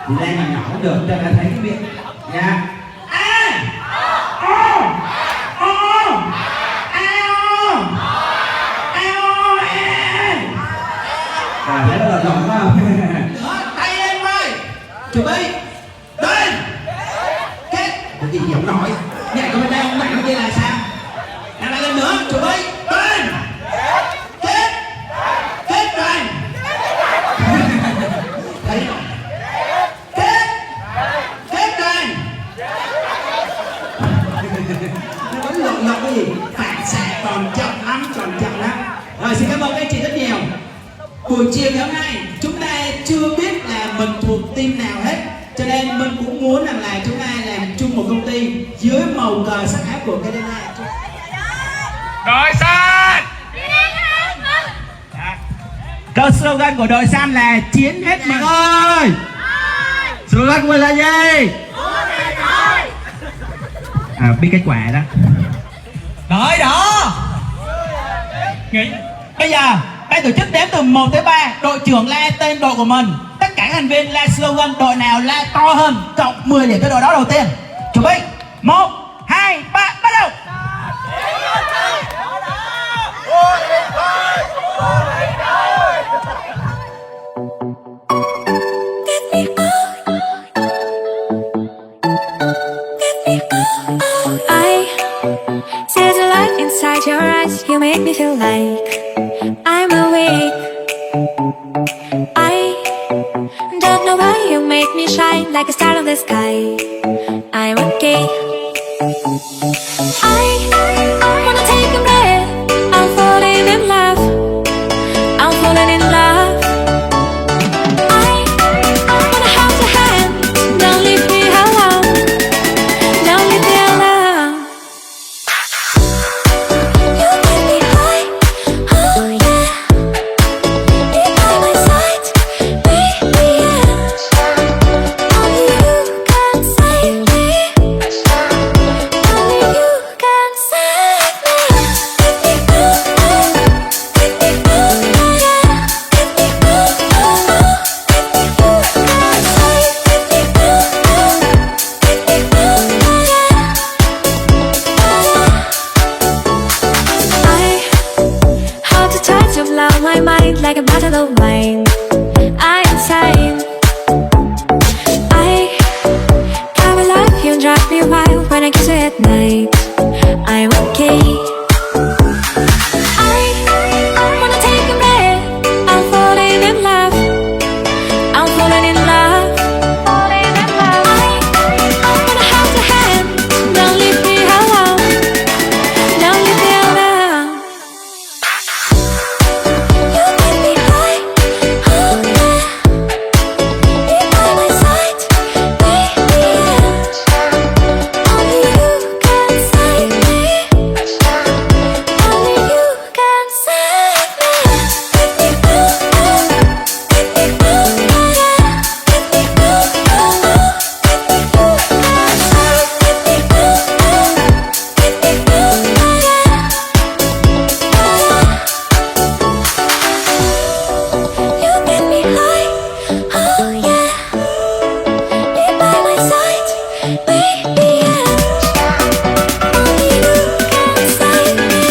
thì lên nhỏ nhỏ cũng được cho nó thấy cái miệng nha. A o o o thấy nó là rộng quá không? Tay lên ơi, chuẩn bị lên kết. Cái gì giọng nói nhảy có bên đây không, mạnh bên kia là sao? Nào lại lên nữa, chuẩn bị lên kết kết rồi. Thấy không? Kết kết rồi. Nó vẫn lộn cái gì? Phản xạ còn chậm lắm, còn chậm lắm. Rồi xin cảm ơn các chị rất nhiều. Buổi chiều ngày hôm nay chúng ta chưa biết là mình thuộc team nào hết, cho nên mình cũng muốn rằng là chúng ta làm chung một công ty dưới màu cờ sắc áo của Cadena. Đội xanh. Câu slogan của đội xanh là chiến hết mình ơi. Slogan của mình là gì? Biết kết quả đó. Đội đỏ. Nghĩ. Bây giờ ban tổ chức đếm từ 1 tới 3, đội trưởng la tên đội của mình, tất cả các thành viên la slogan, đội nào la to hơn cộng 10 điểm cho đội đó đầu tiên. Chuẩn bị 1, 2, 3 bắt đầu. I see the light inside your eyes. You make me feel like I'm awake. I don't know why you make me shine like a star in the sky. I'm okay. I wanna take a breath. I'm falling in love. I'm falling in love. I wanna hold your hand. Don't leave me alone. Don't leave me alone. You make me high. Oh yeah. You're by my side. Baby, yeah. Only you can save me. Only you can save me. I hold the touch of love, my mind like a bottle of wine. I'm insane. I come alive, you drive me wild when I kiss you at night. I'm okay. I wanna take a breath. I'm falling in love. I'm falling in love. I wanna hold your hand. Don't leave me alone. Don't leave me alone. You make me high. Oh yeah. You're by my side. Baby, yeah. Only you can save me. Only you can save me. You make me high. Oh yeah. You're by my side. Baby, yeah. Only you can save me.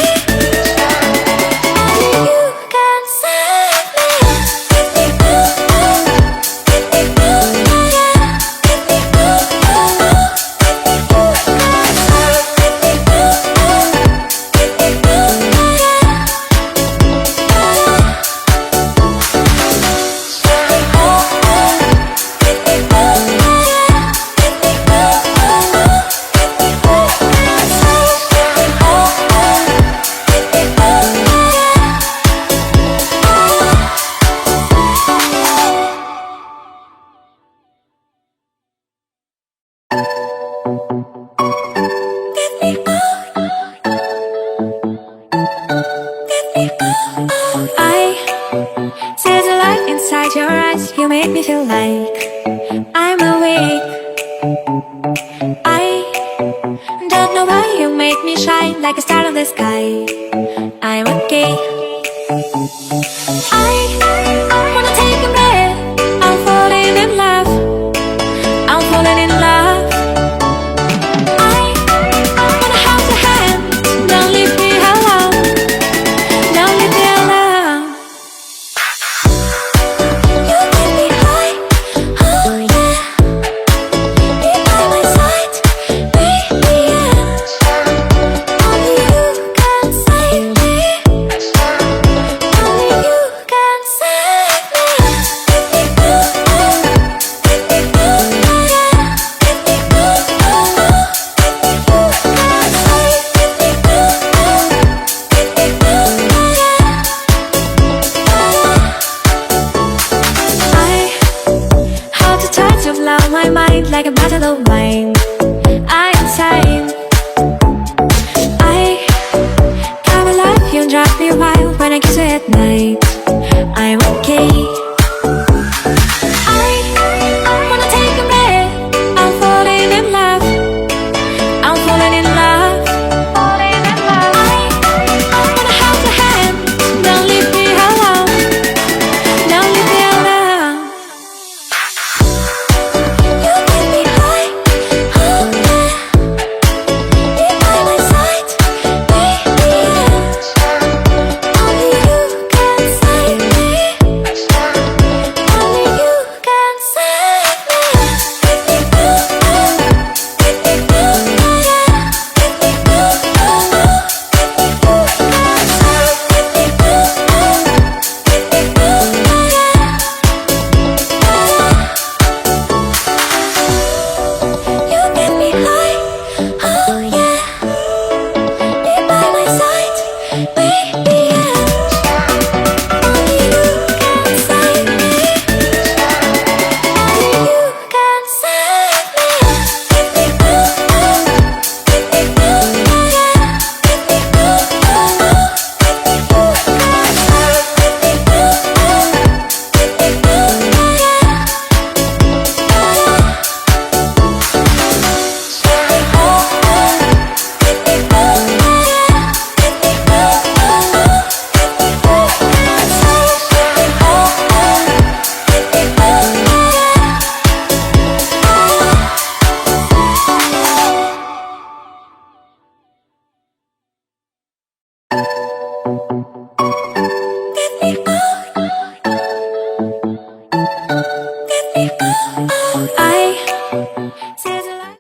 Only you can save me. I see the light inside your eyes. You make me feel like I'm awake. I don't know why you make me shine like a star in the sky. I'm okay. I wanna take a breath. I'm falling in love. to blow my mind like a bottle of wine. I'm insane. I come alive, you drive me wild when I kiss you at night. I'm okay. I wanna take a breath. I'm falling in love. I'm falling in love. I wanna hold your hand. Don't leave me alone. Don't leave me alone. You get me high, oh yeah. Be by my side, baby, yeah. Only you can save me. Only you can save me. Give me You get me high, oh yeah. Be by my side, baby, yeah. Only you can save me. Only you can save me. I see the light.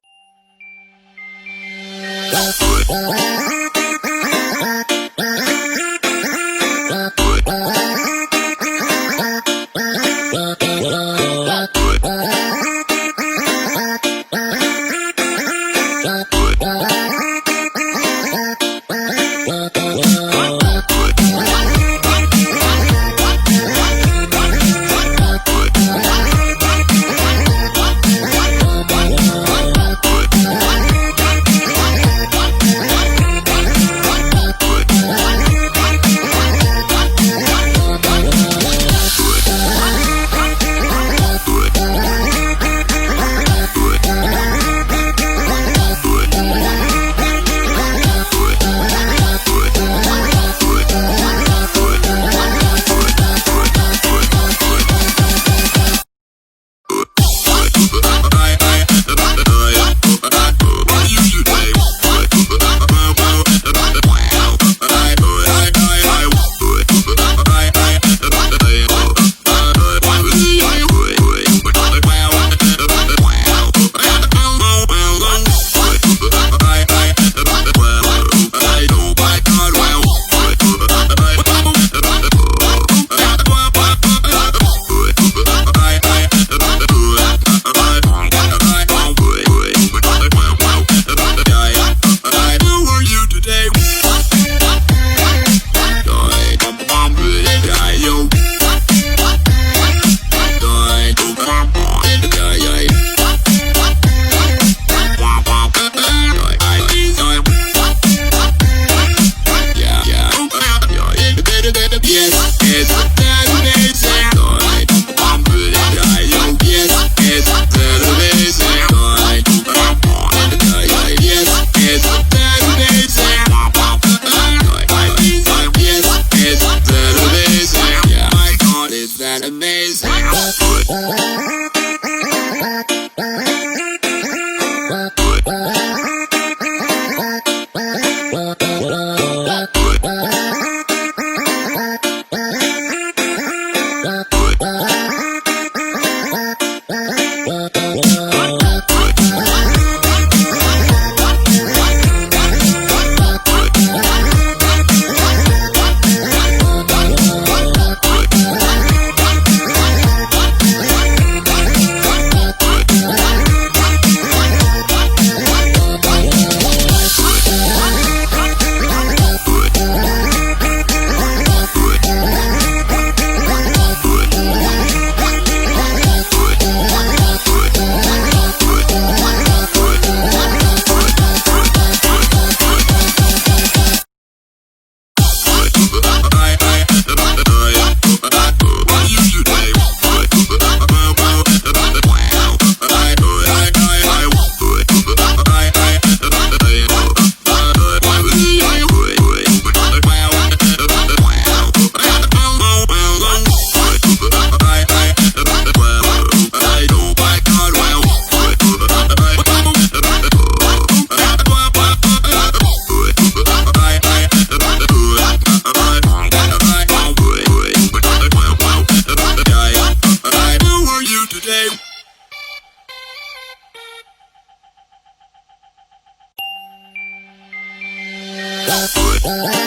Bye.